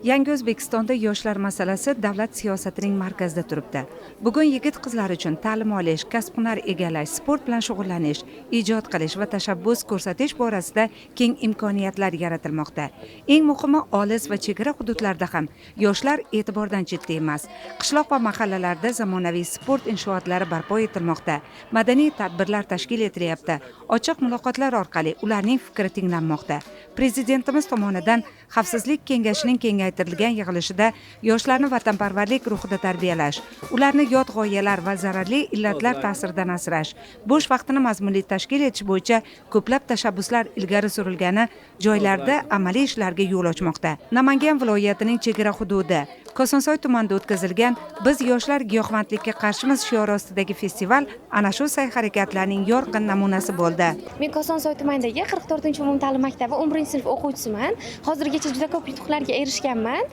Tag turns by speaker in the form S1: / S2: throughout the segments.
S1: Yangi O'zbekistonda yoshlar masalasi davlat siyosatining markazida turibdi. Bugun yigit-qizlar uchun ta'lim olish, kasb-hunar egallash, sport bilan shug'ullanish, ijod qilish va tashabbus ko'rsatish borasida keng imkoniyatlar yaratilmoqda. Eng muhimi, olis va chegara hududlarda ham yoshlar e'tibordan chetda emas. Qishloq va mahallalarda zamonaviy sport inshootlari barpo etilmoqda. Madaniy tadbirlar tashkil etilyapti. Ochiq muloqotlar orqali ularning fikri tinglanmoqda. Prezidentimiz tomonidan Xavfsizlik kengashining kengaytirilgan yig'ilishida yoshlarni vatanparvarlik ruhida tarbiyalash, ularni yot g'oyalar va zararli illatlar ta'siridan asrash, bo'sh vaqtini mazmunli tashkil etish bo'yicha ko'plab tashabbuslar ilgari surilgani joylarda amaliy ishlarga yo'l ochmoqda. Namangan viloyatining chegara hududi Kosonsoy tumanida o'tkazilgan Biz yoshlar giyohvandlikka qarshimiz shiori ostidagi festival ana shu sa'y-harakatlarning yorqin namunasi bo'ldi.
S2: Men Kosonsoy tumanidagi 44-umumta'lim maktabi 11-sinf o'quvchisiman. Hozirgacha juda ko'p yutuqlarga erishganman.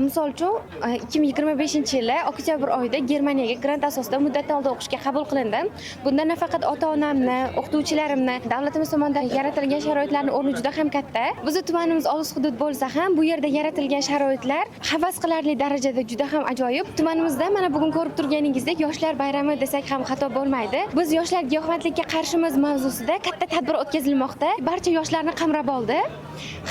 S2: Misol uchun 2025-yili oktyabr oyida Germaniyaga grant asosida muddatli oldin o'qishga qabul qilindim. Bunda nafaqat ota-onamni, o'qituvchilarimni, davlatimiz tomonidan yaratilgan sharoitlarning o'rni juda ham katta. Bizning tumanimiz olis hudud bo'lsa ham, bu yerda yaratilgan sharoitlar havas qilarli darajada juda ham ajoyib. Tumanimizda mana bugun ko'rib turganingizdek yoshlar bayrami desak ham xato bo'lmaydi. Biz yoshlar giyohvandlikka qarshimiz mavzusida katta tadbir o'tkazilmoqda. Barcha yoshlarni qamrab oldi.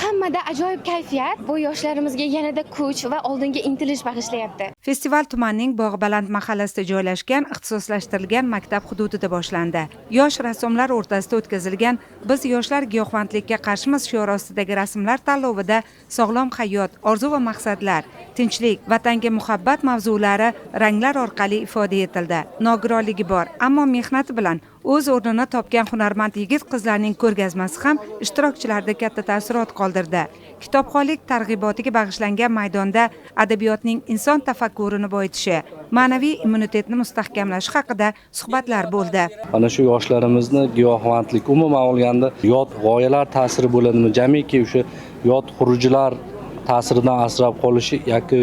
S2: Hammada ajoyib kayfiyat. Bu yoshlarimizga yanada kuch va oldinga intilish bag'ishlayapti.
S1: Festival tumanning Bog'baland mahallasida joylashgan ixtisoslashtirilgan maktab hududida boshlandi. Yosh rassomlar o'rtasida o'tkazilgan Biz yoshlar giyohvandlikka qarshimiz shiori ostidagi rasmlar tanlovida sog'lom hayot, orzu va maqsadlar, tinchlik, vatanga muhabbat mavzulari ranglar orqali ifoda etildi. Nogironligi bor, ammo mehnati bilan o'z o'rnini topgan hunarmand yigit-qizlarning ko'rgazmasi ham ishtirokchilarda katta taassurot qoldirdi. Kitobxonlik targ'ibotiga bag'ishlangan maydonda adabiyotning inson tafakkurini boyitishi, ma'naviy immunitetni mustahkamlashi haqida suhbatlar bo'ldi.
S3: Ana shu yoshlarimizni giyohvandlik umuman olganda yot g'oyalar ta'siri bo'ladimi? Jamiki o'sha yot xurujlar ta'siridan asrab qolishi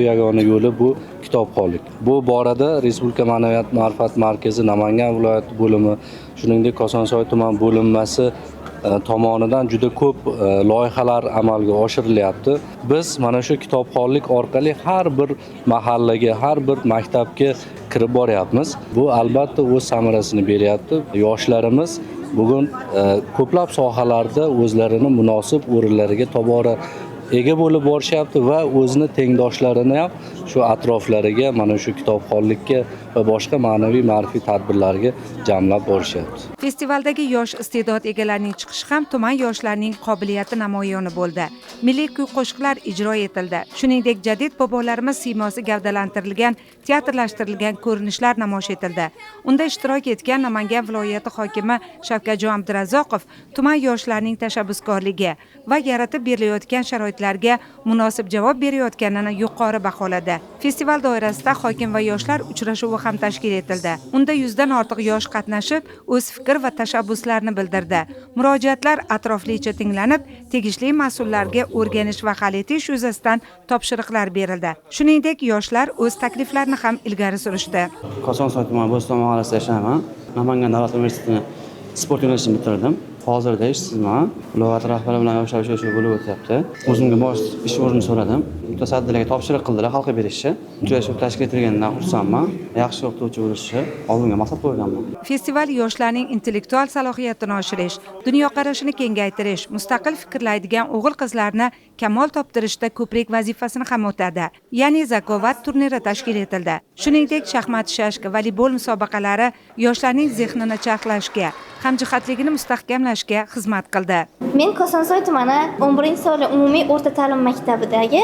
S3: yagona yo'li bu kitobxonlik. Bu borada Respublika Ma'naviyat ma'rifat markazi Namangan viloyati bo'limi, shuningdek Kosonsoy tuman bo'linmasi tomonidan juda ko'p loyihalar amalga oshirilyapti. Biz mana shu kitobxonlik orqali har bir mahallaga, har bir maktabga kirib boryapmiz. Bu albatta o'z samarasini beryapti. Yoshlarimiz bugun ko'plab sohalarda o'zlarini munosib o'rinlariga tobora ega bo'lib borishyapti va o'zini tengdoshlarini ham shu atroflariga mana shu kitobxonlikka va boshqa ma'naviy ma'rifiy tadbirlarga jamlab borishyapti.
S1: Festivaldagi yosh iste'dod egalarining chiqishi ham tuman yoshlarining qobiliyati namoyoni bo'ldi. Milliy kuy-qo'shiqlar ijro etildi. Shuningdek, jadid bobolarimiz siymosi gavdalantirilgan, teatrlashtirilgan ko'rinishlar namoyish etildi. Unda ishtirok etgan Namangan viloyati hokimi Shavkatjon Abdurazzoqov tuman yoshlarining tashabbuskorligi va yaratib berilayotgan sharoitlarga munosib javob berayotganini yuqori baholadi. Festival doirasida hokim va yoshlar uchrashuvi ham tashkil etildi. Unda 100 dan ortiq yosh qatnashib, o'z fikr va tashabbuslarini bildirdi. Murojaatlar atroflicha tinglanib, tegishli mas'ullarga o'rganish va hal etish yuzasidan topshiriqlar berildi. Shuningdek, yoshlar o'z takliflarini ham ilgari surishdi.
S4: Kosonsoy tumani Bo'ston mahallasida yashayman. Namangan davlat universitetini sport yo'nalishini bitirdim. Hozirda ishsizman. Viloyat rahbari bilan yoshlar uchrashuvi bo'lib o'tyapti. O'zimga bosh ish o'rnini so'radim. Mutasaddilarga topshiriq qildilar xalqqa berishni. Uchrashuv tashkil etilganidan xursandman. Yaxshi o'qituvchi bo'lishni oldinga maqsad qo'yganman.
S1: Festival yoshlarning intellektual salohiyatini oshirish, dunyoqarashini kengaytirish, mustaqil fikrlaydigan o'g'il-qizlarni kamol toptirishda ko'prik vazifasini ham o'tadi. Ya'ni zakovat turniri tashkil etildi. Shuningdek, shaxmat, shashka, voleybol musobaqalari yoshlarning zehnini charxlashga, hamjihatligini mustahkamlashga xizmat qildi.
S5: Men Kosonsoy tumani 11-sinf umumiy o'rta ta'lim maktabidagi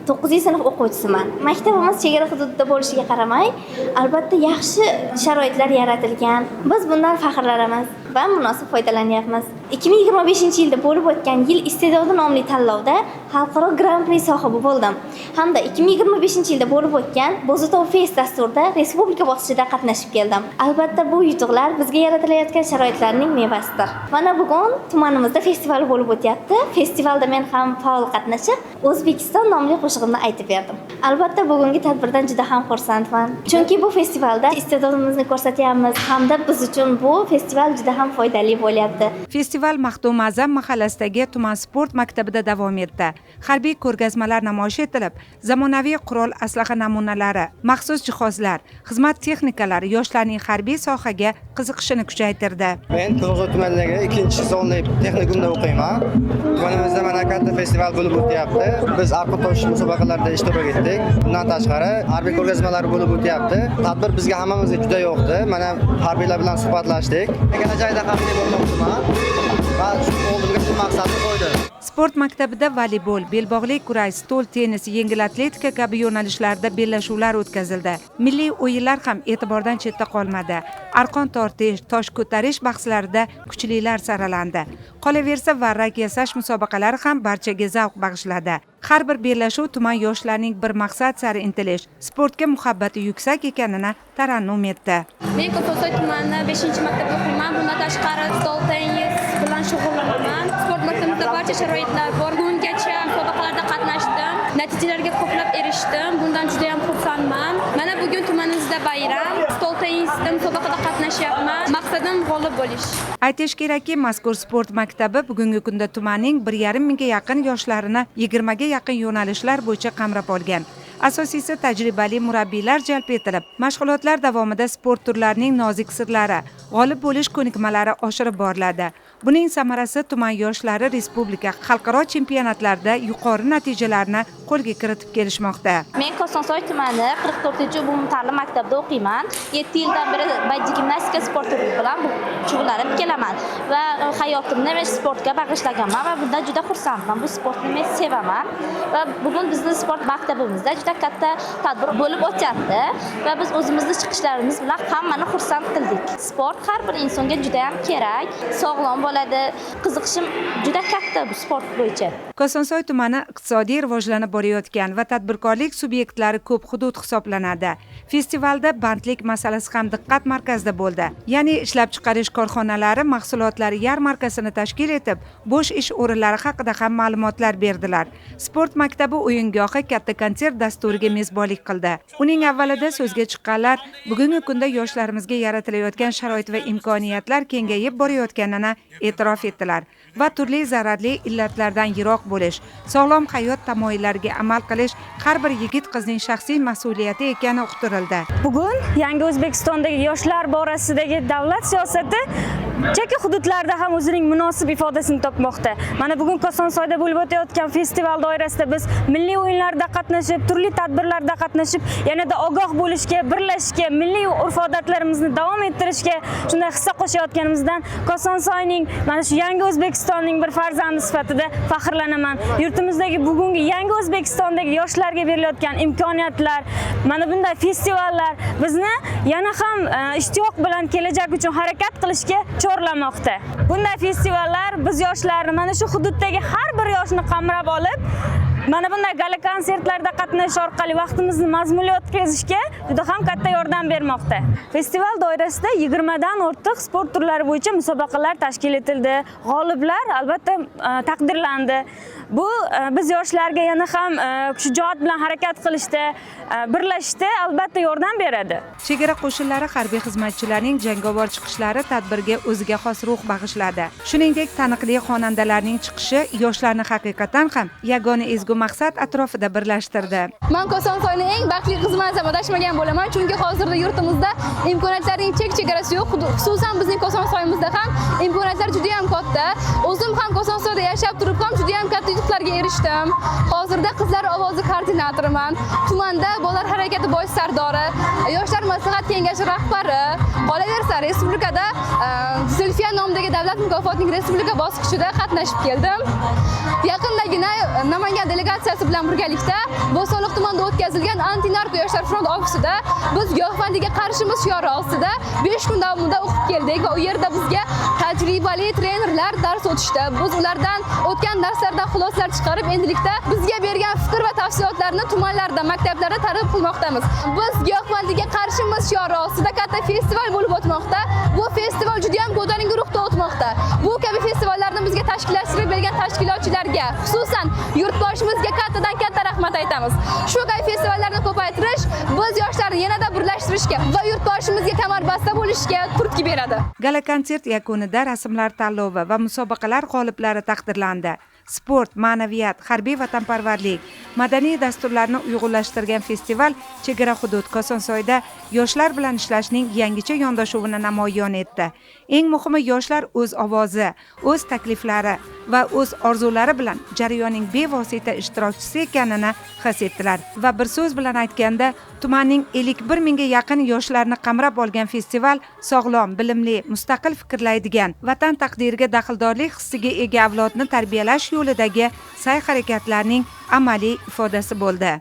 S5: 9-sinf o'quvchisiman. Maktabimiz chegara hududida bo'lishiga qaramay, albatta yaxshi sharoitlar yaratilgan. Biz bundan faxrlanamiz va munosib foydalanyapmiz. 2025-yilda bo'lib o'tgan Yil iste'dodi nomli tanlovda xalqaro Grand Prix sohibi bo'ldim. Hamda 2025-yilda bo'lib o'tgan Bozotov Fest dasturida respublika bosqichida qatnashib keldim. Albatta bu yutuqlar bizga yaratilayotgan sharoitlarning mevasidir. Mana bugun tumanimizda festival bo'lib o'tyapti. Festivalda men ham faol qatnashib, O'zbekiston nomli qo'shig'imni aytib berdim. Albatta bugungi tadbirdan juda ham xursandman. Chunki bu festivalda iste'dodimizni ko'rsatyapmiz hamda biz uchun bu festival juda ham foydali bo'lyapti.
S1: Festival Maxdum Azam mahallasidagi tuman sport maktabida davom etdi. Harbiy ko'rgazmalar namoyish etilib, zamonaviy qurol aslaha namunalari, maxsus jihozlar, xizmat texnikalari yoshlarning harbiy sohaga qiziqishini kuchaytirdi.
S6: Men To'g'ri tumanidagi 2-sonli texnikumda o'qiyman. Tumanimizda mana katta festival bo'lib o'tyapti. Biz arqon toshish musobaqalarida ishtirok etdik. Bundan tashqari harbiy ko'rgazmalar bo'lib o'tyapti. Tadbir bizga hammamizga juda yoqdi. Mana harbiylar bilan suhbatlashdik. Kelajakda harbiy bo'lmoqchiman va shu oldimga shu maqsadni qo'ydim.
S1: Sport maktabida voleybol, belbog'lik kurash, stol tennisi, yengil atletika kabi yo'nalishlarda bellashuvlar o'tkazildi. Milliy o'yinlar ham e'tibordan chetda qolmadi. Arqon tortish, tosh ko'tarish bahslarida kuchlilar saralandi. Qolaversa, varrak yasash musobaqalari ham barchaga zavq bag'ishladi. Har bir bellashuv tuman yoshlarining bir maqsad sari intilish, sportga muhabbati yuksak ekanini tarannum etdi.
S7: Men Ko'ksoy tumanida 5-maktabda o'qiyman. Bundan tashqari stol tennis bilan shug'ullanaman. Sport maktabimizda barcha sharoitlar bor. Bugungacha musobaqalarda qatnashdim. Natijalarga ko'plab erishdim. Bundan juda ham xursandman. Mana bugun tumanimizda bayram. Stol tennisda musobaqada qatnashyapman. Maqsadim g'olib bo'lish.
S1: Aytish kerakki, mazkur sport maktabi bugungi kunda tumanning 1,5 mingga yaqin yoshlarini 20 ga yaqin yo'nalishlar bo'yicha qamrab olgan. Asosiysi tajribali murabbiylar jalb etilib, mashg'ulotlar davomida sport turlarining nozik sirlari, g'olib bo'lish ko'nikmalari oshirib boriladi. Buning samarasi tuman yoshlari respublika xalqaro chempionatlarda yuqori natijalarni qo'lga kiritib kelishmoqda.
S5: Men Kosonsoy tumani 44-umumiy ta'lim maktabida o'qiyman. 7 yildan beri badiiy gimnastika sport turi bilan shug'ullanib kelaman va hayotimni men sportga bag'ishlaganman va bundan juda xursandman. Bu sportni men sevaman va bugun bizning sport maktabimizda juda katta tadbir bo'lib o'tyapti va biz o'zimizning chiqishlarimiz bilan hammani xursand qildik. Sport har bir insonga juda ham kerak, sog'lom bo'ladi. Qiziqishim juda katta bu sport bo'yicha.
S1: Kosonsoy tumani iqtisodiy rivojlanib borayotgan va tadbirkorlik subyektlari ko'p hudud hisoblanadi. Festivalda bandlik masalasi ham diqqat markazida bo'ldi. Ya'ni ishlab chiqarish korxonalari mahsulotlari yarmarkasini tashkil etib, bo'sh ish o'rinlari haqida ham ma'lumotlar berdilar. Sport maktabi o'yingohi katta konsert dasturiga mezbonlik qildi. Uning avvalida so'zga chiqqanlar bugungi kunda yoshlarimizga yaratilayotgan sharoit va imkoniyatlar kengayib borayotganini e'tirof etdilar va turli zararli illatlardan yiroq bo'lish, sog'lom hayot tamoyillariga amal qilish har bir yigit qizning shaxsiy mas'uliyati ekani uqtirildi.
S8: Bugun Yangi O'zbekistondagi yoshlar borasidagi davlat siyosati chekka hududlarda ham o'zining munosib ifodasini topmoqda. Mana bugun Kosonsoyda bo'lib o'tayotgan festival doirasida biz milliy o'yinlarda qatnashib, turli tadbirlarda qatnashib, yanada ogoh bo'lishga, birlashishga, milliy urf-odatlarimizni davom ettirishga shunday hissa qo'shayotganimizdan Kosonsoyning mana shu Yangi O'zbekistonning bir farzandi sifatida faxrlanaman. Yurtimizdagi bugungi Yangi O'zbekistondagi yoshlarga berilayotgan imkoniyatlar, mana bunday festivallar bizni yana ham ishtiyoq bilan kelajak uchun harakat qilishga chorlamoqda. Bunday festivallar biz yoshlarni mana shu hududdagi har bir yoshni qamrab olib, mana bunday gala konsertlarda qatnashish orqali vaqtimizni mazmunli o'tkazishga juda ham katta yordam bermoqda. Festival doirasida 20 dan ortiq sport turlari bo'yicha musobaqalar tashkil etildi. G'oliblar albatta taqdirlandi. Bu biz yoshlarga yana ham shijoat bilan harakat qilishda, birlashishda albatta yordam beradi.
S1: Chegara qo'shinlari harbiy xizmatchilarining jangovar chiqishlari tadbirga o'ziga xos ruh bag'ishladi. Shuningdek, taniqli xonandalarning chiqishi yoshlarni haqiqatan ham yagona ezgu maqsad atrofida birlashtirdi.
S7: Men Kosonsoyning eng baxtli qizman desam adashmagan bo'laman, chunki hozirda yurtimizda imkoniyatlarning chek-chegarasi yo'q. Xususan bizning Kosonsoyimizda ham imkoniyatlar juda ham katta. O'zim ham Kosonsoyda yashab turib ham juda ham katta yutuqlarga erishdim. Hozirda qizlar ovozi koordinatoriman. Tumanda bolalar harakati bosh sardori, yoshlar maslahat kengashi rahbari. Qolaversa, respublikada Zulfiya nomidagi davlat mukofotining respublika bosqichida qatnashib keldim. Yaqindagina Namangan delegatsiyasi bilan birgalikda Bo'stonliq tumanida o'tkazilgan Antinarko yoshlar front ofisida biz giyohvandlikka qarshimiz shiori ostida 5 kun davomida o'qib keldik va u yerda bizga tajribali trenerlar dars o'tishdi. Biz ulardan o'tgan darslardan xulosalar chiqarib, endilikda bizga bergan fikr va tavsiyotlarni tumanlarda, maktablarda targ'ib qilmoqdamiz. Biz giyohvandlikka qarshimiz shiori ostida katta festival bo'lib o'tmoqda. Bu festival juda ham ko'tarinki ruhda o'tmoqda. Bu kabi festivallarni bizga tashkillashtirib bergan tashkilotchilarga, xususan yurtboshimiz yurtimizga kattadan katta rahmat aytamiz. Shu kabi festivallarni ko'paytirish biz yoshlarni yanada birlashtirishga va yurtboshimizga kamarbasta bo'lishga turtki beradi.
S1: Gala konsert yakunida rasmlar tanlovi va musobaqalar g'oliblari taqdirlandi. Sport, ma'naviyat, harbiy vatanparvarlik, madaniy dasturlarni uyg'unlashtirgan festival chegara hudud Kosonsoyda yoshlar bilan ishlashning yangicha yondashuvini namoyon etdi. Eng muhimi yoshlar o'z ovozi, o'z takliflari va o'z orzulari bilan jarayonning bevosita ishtirokchisi ekanini his etdilar va bir so'z bilan aytganda tumanning 51 mingga yaqin yoshlarni qamrab olgan festival sog'lom, bilimli, mustaqil fikrlaydigan, vatan taqdiriga daxldorlik hissiga ega avlodni tarbiyalash yo'lidagi sa'y-harakatlarning amaliy ifodasi bo'ldi.